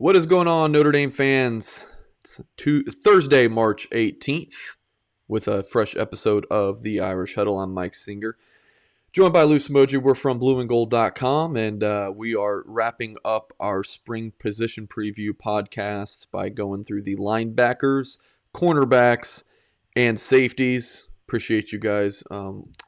What is going on, Notre Dame fans? It's Thursday, March 18th, with a fresh episode of the Irish Huddle. I'm Mike Singer, joined by Somogyi. We're from blueandgold.com, and we are wrapping up our spring position preview podcasts by going through the linebackers, cornerbacks, and safeties. Appreciate you guys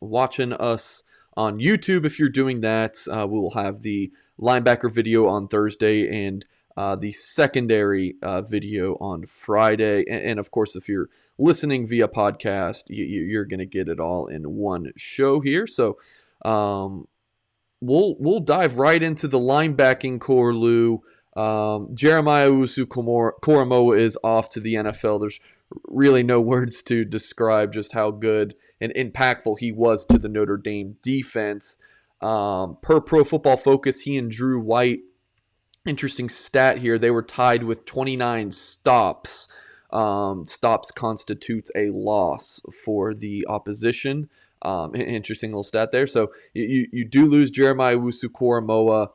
watching us on YouTube. If you're doing that, we will have the linebacker video on Thursday and the secondary video on Friday. And of course, if you're listening via podcast, you're going to get it all in one show here. So we'll dive right into the linebacking core, Lou. Jeremiah Owusu-Koramoah is off to the NFL. There's really no words to describe just how good and impactful he was to the Notre Dame defense. Per Pro Football Focus, he and Drew White, interesting stat here, they were tied with 29 stops. Stops constitutes a loss for the opposition. Interesting little stat there. So you do lose Jeremiah Owusu-Koramoah.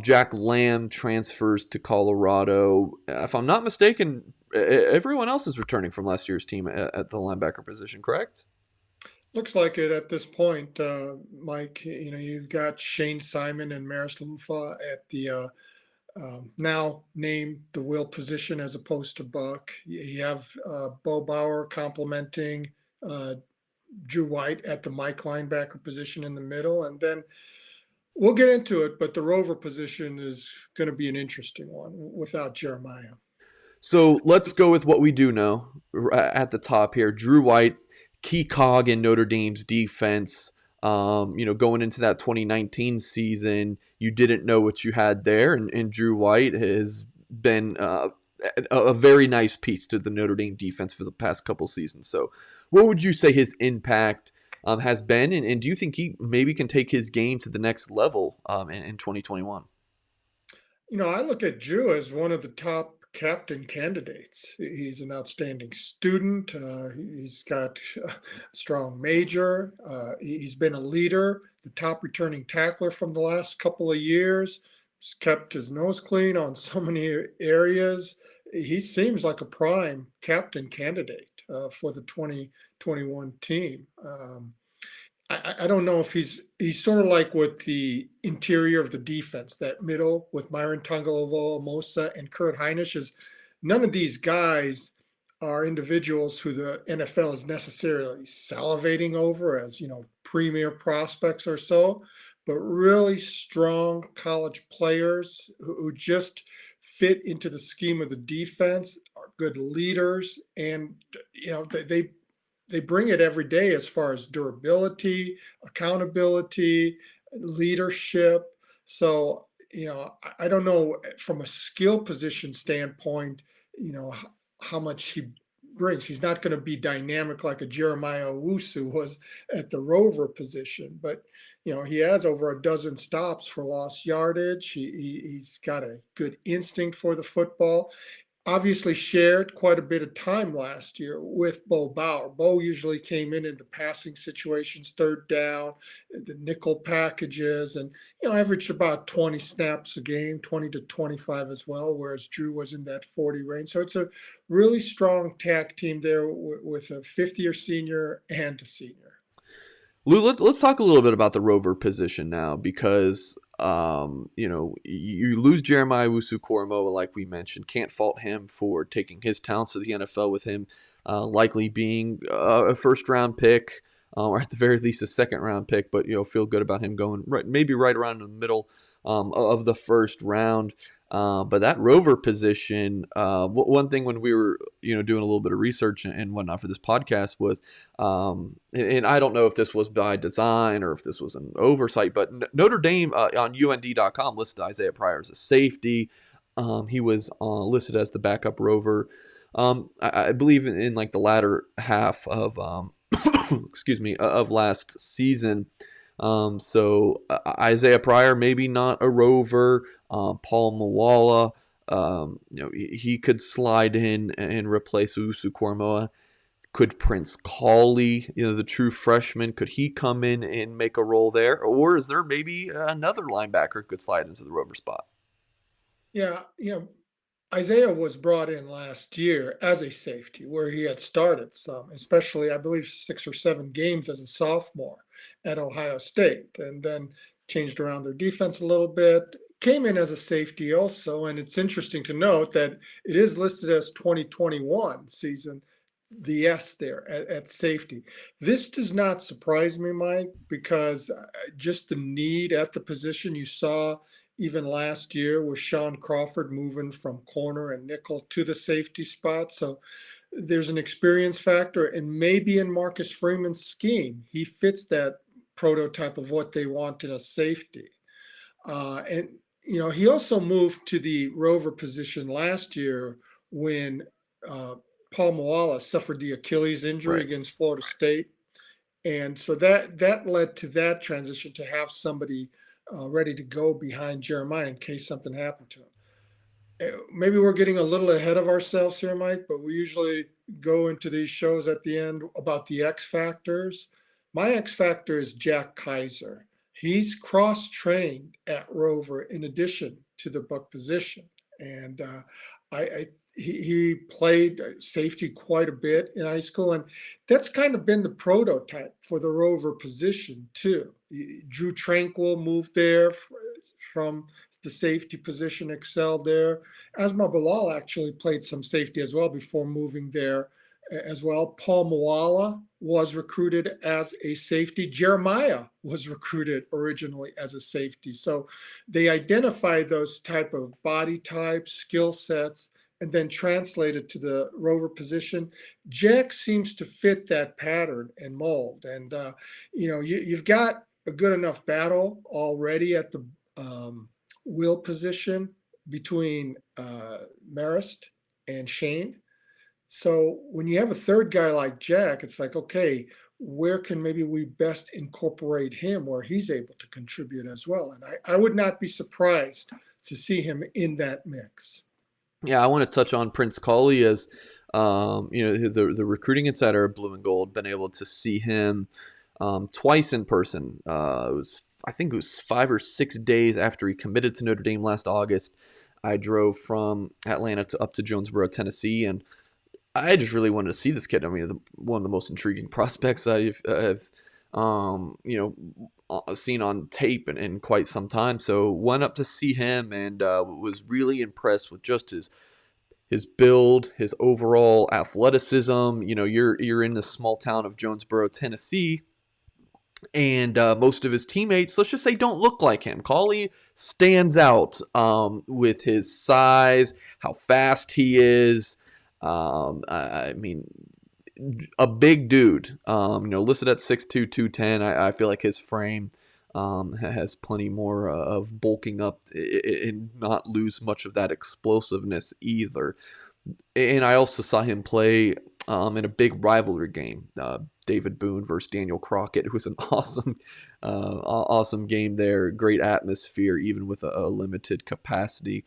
Jack Lamb transfers to Colorado. If I'm not mistaken, everyone else is returning from last year's team at the linebacker position, correct? Looks like it at this point, Mike. You've got Shane Simon and Maris Lufa at the now named the will position as opposed to Buck. You have Bo Bauer complementing Drew White at the Mike linebacker position in the middle. And then we'll get into it, but the Rover position is going to be an interesting one without Jeremiah. So let's go with what we do know at the top here. Drew White, key cog in Notre Dame's defense. Going into that 2019 season, you didn't know what you had there, and Drew White has been a very nice piece to the Notre Dame defense for the past couple seasons. So what would you say his impact has been, and do you think he maybe can take his game to the next level in 2021? I look at Drew as one of the top captain candidates. He's an outstanding student. He's got a strong major. He's been a leader, the top returning tackler from the last couple of years. He's kept his nose clean on so many areas. He seems like a prime captain candidate for the 2021 team. I don't know if he's sort of like with the interior of the defense, that middle with Myron Tagovailoa, and Kurt Hinish. Is none of these guys are individuals who the NFL is necessarily salivating over as, premier prospects or so, but really strong college players who just fit into the scheme of the defense, are good leaders, and they bring it every day as far as durability, accountability, leadership. So, I don't know from a skill position standpoint, how much he brings. He's not going to be dynamic like a Jeremiah Owusu was at the Rover position, but, he has over a dozen stops for lost yardage. He's got a good instinct for the football. Obviously shared quite a bit of time last year with Bo Bauer. Bo usually came in the passing situations, third down, the nickel packages, and averaged about 20 snaps a game, 20 to 25 as well, whereas Drew was in that 40 range. So it's a really strong tag team there with a fifth-year senior and a senior. Lou, let's talk a little bit about the Rover position now, because you lose Jeremiah Owusu-Koramoah, like we mentioned. Can't fault him for taking his talents to the NFL, with him likely being a first-round pick, or at the very least a second-round pick. But feel good about him going maybe right around in the middle of the first round. But that Rover position, one thing when we were doing a little bit of research and whatnot for this podcast was, and I don't know if this was by design or if this was an oversight, but Notre Dame on UND.com listed Isaiah Pryor as a safety. He was listed as the backup Rover. I believe in like the latter half of of last season. So Isaiah Pryor, maybe not a Rover. Paul Mawala, he could slide in and replace Owusu-Koramoah. Could Prince KOLLIE, the true freshman, could he come in and make a role there? Or is there maybe another linebacker who could slide into the Rover spot? Yeah, Isaiah was brought in last year as a safety, where he had started some, especially I believe 6 or 7 games as a sophomore at Ohio State, and then changed around their defense a little bit. Came in as a safety also, and it's interesting to note that it is listed as 2021 season, the S there at safety. This does not surprise me, Mike, because just the need at the position you saw even last year with Sean Crawford moving from corner and nickel to the safety spot. So there's an experience factor, and maybe in Marcus Freeman's scheme, he fits that prototype of what they want in a safety. And he also moved to the Rover position last year when Paul Moala suffered the Achilles injury Right. against Florida State, and so that led to that transition to have somebody ready to go behind Jeremiah in case something happened to him. Maybe we're getting a little ahead of ourselves here, Mike, but we usually go into these shows at the end about the X factors. My X factor is Jack KISER. He's cross-trained at Rover in addition to the buck position, and he played safety quite a bit in high school, and that's kind of been the prototype for the Rover position too. Drew Tranquil moved there from the safety position, excelled there. Asma Bilal actually played some safety as well before moving there as well. Paul Moala was recruited as a safety. Jeremiah was recruited originally as a safety. So they identify those type of body types, skill sets, and then translate it to the Rover position. Jack seems to fit that pattern and mold. And, you've got a good enough battle already at the will position between Marist and SHAYNE. So when you have a third guy like Jack, it's like, okay, where can maybe we best incorporate him where he's able to contribute as well? And I would not be surprised to see him in that mix. Yeah, I want to touch on Prince KOLLIE as the recruiting insider of Blue and Gold. Been able to see him twice in person. I think it was 5 or 6 days after he committed to Notre Dame last August. I drove from Atlanta up to Jonesboro, Tennessee, and I just really wanted to see this kid. I mean, one of the most intriguing prospects I've seen on tape in quite some time. So went up to see him and was really impressed with just his build, his overall athleticism. You're in the small town of Jonesboro, Tennessee, and most of his teammates, let's just say, don't look like him. KOLLIE stands out with his size, how fast he is. I mean, a big dude. Listed at 6'2", 210. I feel like his frame has plenty more of bulking up and not lose much of that explosiveness either. And I also saw him play in a big rivalry game, David Boone versus Daniel Crockett. It was an awesome game there. Great atmosphere, even with a limited capacity.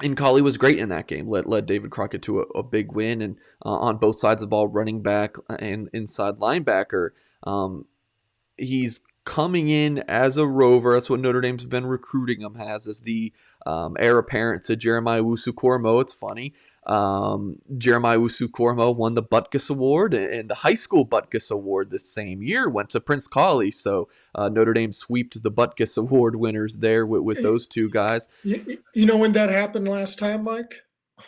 And KOLLIE was great in that game. Led David Crockett to a big win, and on both sides of the ball, running back and inside linebacker. He's coming in as a Rover. That's what Notre Dame's been recruiting him as the heir apparent to Jeremiah Owusu-Koramoah. It's funny. Jeremiah Owusu-Koramoah won the Butkus Award, and the high school Butkus Award this same year went to Prince KOLLIE. So Notre Dame sweeped the Butkus Award winners there with those two guys. You know when that happened last time, Mike?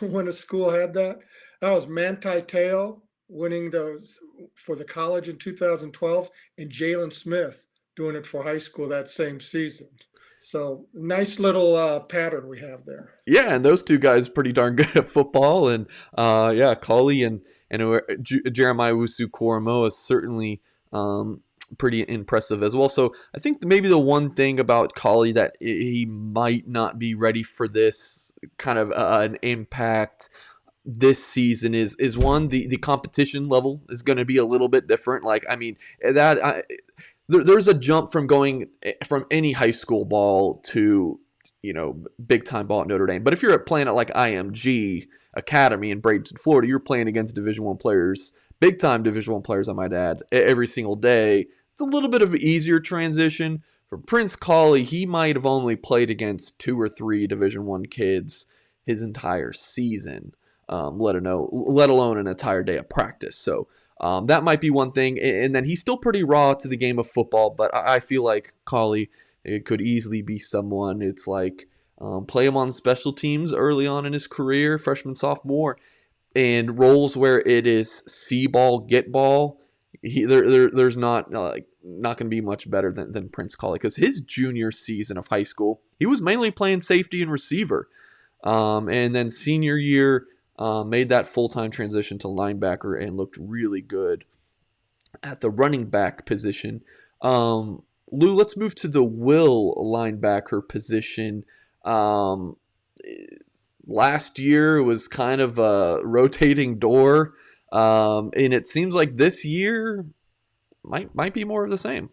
When a school had that? That was Manti Te'o winning those for the college in 2012, and Jalen Smith doing it for high school that same season. So nice little pattern we have there. Yeah, and those two guys pretty darn good at football, and KOLLIE and Jeremiah Owusu-Koramoah is certainly pretty impressive as well. So I think maybe the one thing about KOLLIE that he might not be ready for this kind of an impact this season is one, the competition level is going to be a little bit different. Like, I mean, there's a jump from going from any high school ball to, big time ball at Notre Dame. But if you're playing at like IMG Academy in Bradenton, Florida, you're playing against Division I players, big time Division I players, I might add, every single day. It's a little bit of an easier transition. For Prince KOLLIE, he might have only played against 2 or 3 Division I kids his entire season, let alone an entire day of practice. So that might be one thing. And then he's still pretty raw to the game of football, but I feel like KOLLIE, it could easily be someone. It's like play him on special teams early on in his career, freshman, sophomore, and roles where it is see ball, get ball. There's not going to be much better than Prince KOLLIE, because his junior season of high school, he was mainly playing safety and receiver. And then senior year, made that full-time transition to linebacker and looked really good at the running back position. Lou, let's move to the will linebacker position. Um, Last year was kind of a rotating door, and it seems like this year might be more of the same.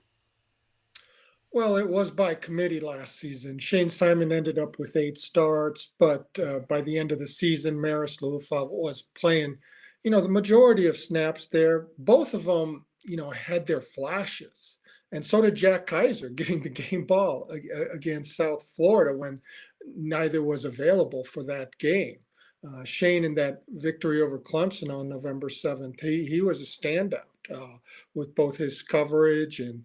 Well, it was by committee last season. Shane Simon ended up with 8 starts, but by the end of the season, Maris Lufov was playing, the majority of snaps there. Both of them, had their flashes. And so did Jack KISER getting the game ball against South Florida when neither was available for that game. Shane, in that victory over Clemson on November 7th, he was a standout with both his coverage and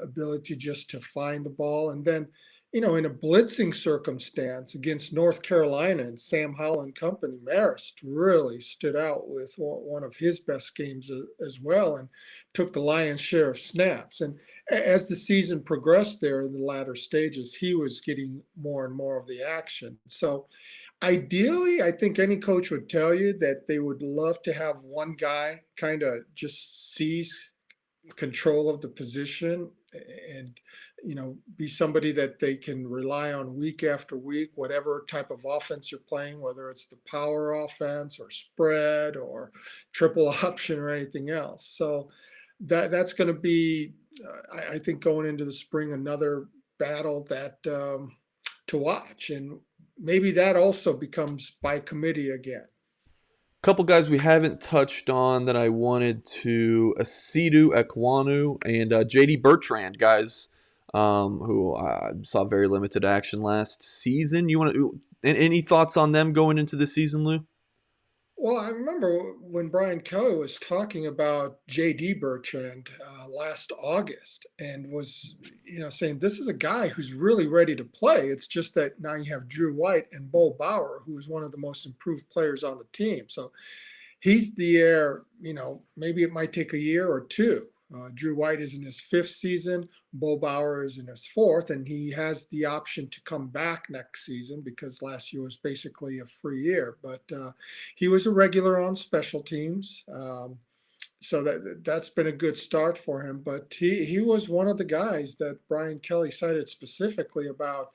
ability just to find the ball. And then, in a blitzing circumstance against North Carolina and Sam Howell and company, Marist really stood out with one of his best games as well, and took the lion's share of snaps. And as the season progressed there in the latter stages, he was getting more and more of the action. So ideally, I think any coach would tell you that they would love to have one guy kind of just seize control of the position and be somebody that they can rely on week after week, whatever type of offense you're playing, whether it's the power offense or spread or triple option or anything else. So that's going to be, I think, going into the spring, another battle that to watch. And maybe that also becomes by committee again. Couple guys we haven't touched on that I wanted to: Asidu Ekwonu and JD Bertrand, guys who I saw very limited action last season. You want to any thoughts on them going into the season, Lou? Well, I remember when Brian Kelly was talking about J.D. Bertrand last August, and was, saying this is a guy who's really ready to play. It's just that now you have Drew White and Bo Bauer, who is one of the most improved players on the team. So he's the heir. Maybe it might take a year or two. Drew White is in his 5th season. Bo Bauer is in his 4th, and he has the option to come back next season because last year was basically a free year. But he was a regular on special teams, so that's been a good start for him. But he was one of the guys that Brian Kelly cited specifically about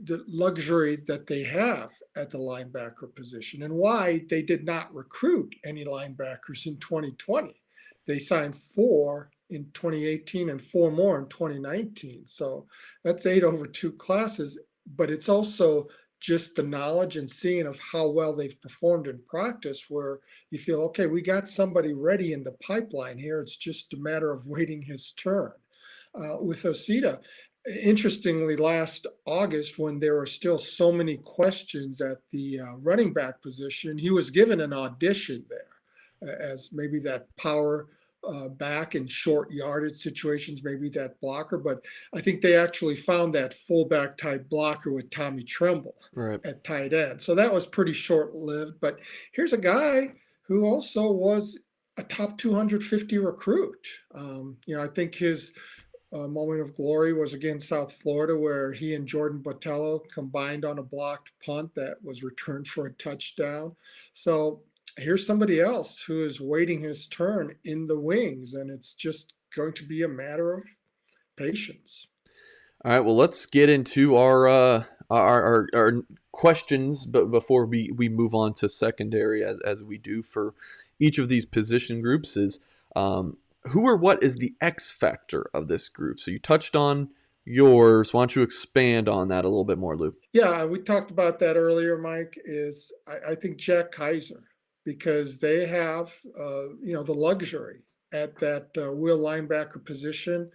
the luxury that they have at the linebacker position and why they did not recruit any linebackers in 2020. They signed 4 in 2018 and 4 more in 2019. So that's 8 over 2 classes, but it's also just the knowledge and seeing of how well they've performed in practice where you feel, okay, we got somebody ready in the pipeline here. It's just a matter of waiting his turn. With Osita, interestingly, last August, when there were still so many questions at the running back position, he was given an audition there as maybe that power back in short yardage situations, maybe that blocker. But I think they actually found that fullback type blocker with Tommy Tremble Right. at tight end. So that was pretty short lived. But here's a guy who also was a top 250 recruit. I think his moment of glory was against South Florida, where he and Jordan Botello combined on a blocked punt that was returned for a touchdown. So here's somebody else who is waiting his turn in the wings, and it's just going to be a matter of patience. All right, well, let's get into our questions, but before we move on to secondary, as we do for each of these position groups, is who or what is the X factor of this group? So you touched on yours. Why don't you expand on that a little bit more, Lou? Yeah, we talked about that earlier, Mike. I think Jack KISER, because they have the luxury at that will linebacker position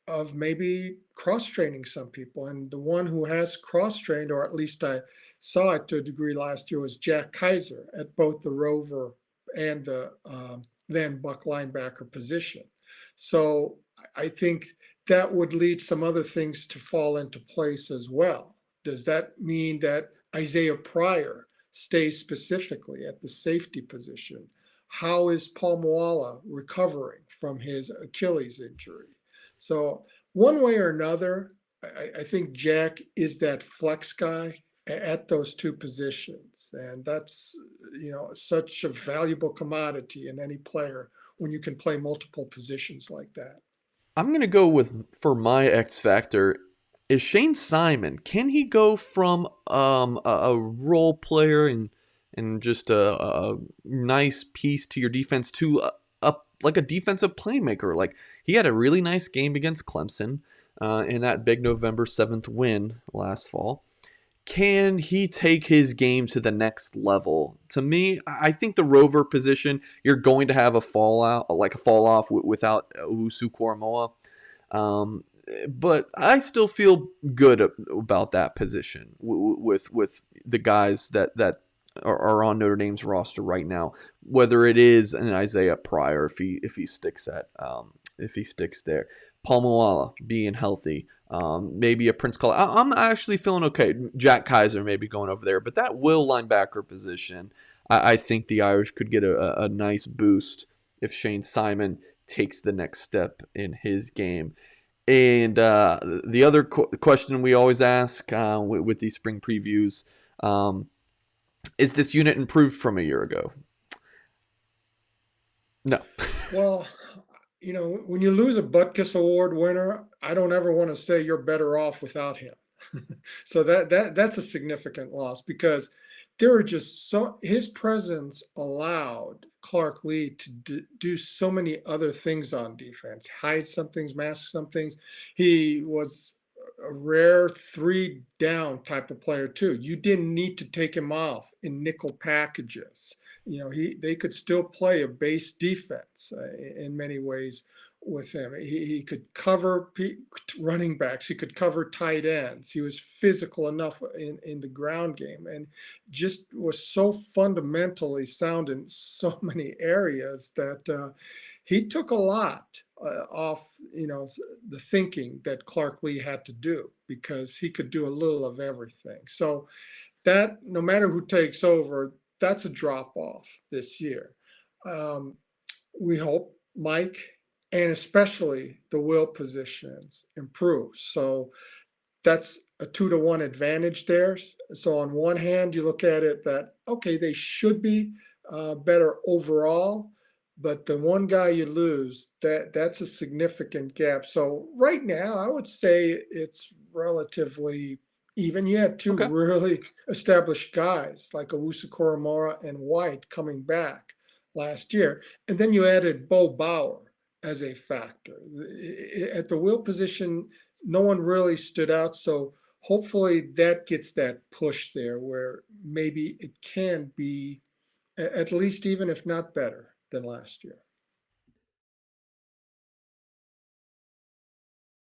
of maybe cross training some people, and the one who has cross trained, or at least I saw it to a degree last year was Jack KISER at both the Rover and the then Buck linebacker position. So I think that would lead some other things to fall into place as well. Does that mean that Isaiah Pryor stays specifically at the safety position? How is Paul Moala recovering from his Achilles injury? So one way or another, I think Jack is that flex guy at those two positions. And that's, such a valuable commodity in any player when you can play multiple positions like that. I'm gonna go with for my X factor is Shane Simon. Can he go from a role player and just a nice piece to your defense to like a defensive playmaker? Like he had a really nice game against Clemson in that big November 7th win last fall. Can he take his game to the next level? To me, I think the Rover position, you're going to have a fallout, like a fall off without Owusu-Koramoah. Um, but I still feel good about that position with the guys that are on Notre Dame's roster right now. Whether it is an Isaiah Pryor if he sticks if he sticks there, Paul Moala being healthy. Maybe a Prince Call. I'm actually feeling okay. Jack KISER maybe going over there, but that will linebacker position, I think the Irish could get a nice boost if Shane Simon takes the next step in his game. And the other question we always ask with these spring previews, is this unit improved from a year ago? No. Well, when you lose a Butkus Award winner, I don't ever want to say you're better off without him. So that's a significant loss because there are just his presence allowed Clark Lee to do so many other things on defense, hide some things, mask some things. He was a rare 3 down type of player too. You didn't need to take him off in nickel packages. They could still play a base defense in many ways with him. He could cover running backs. He could cover tight ends. He was physical enough in the ground game and just was so fundamentally sound in so many areas that he took a lot off, the thinking that Clark Lee had to do because he could do a little of everything. So that no matter who takes over, that's a drop off this year. We hope Mike and especially the will positions improve. So that's a 2-to-1 advantage there. So on one hand, you look at it that, okay, they should be better overall, but the one guy you lose, that's a significant gap. So right now, I would say it's relatively even. You had two Okay. really established guys like Owusu-Koramoah and White coming back last year. And then you added Bo Bauer as a factor. At the will position, no one really stood out. So hopefully that gets that push there where maybe it can be at least even if not better than last year.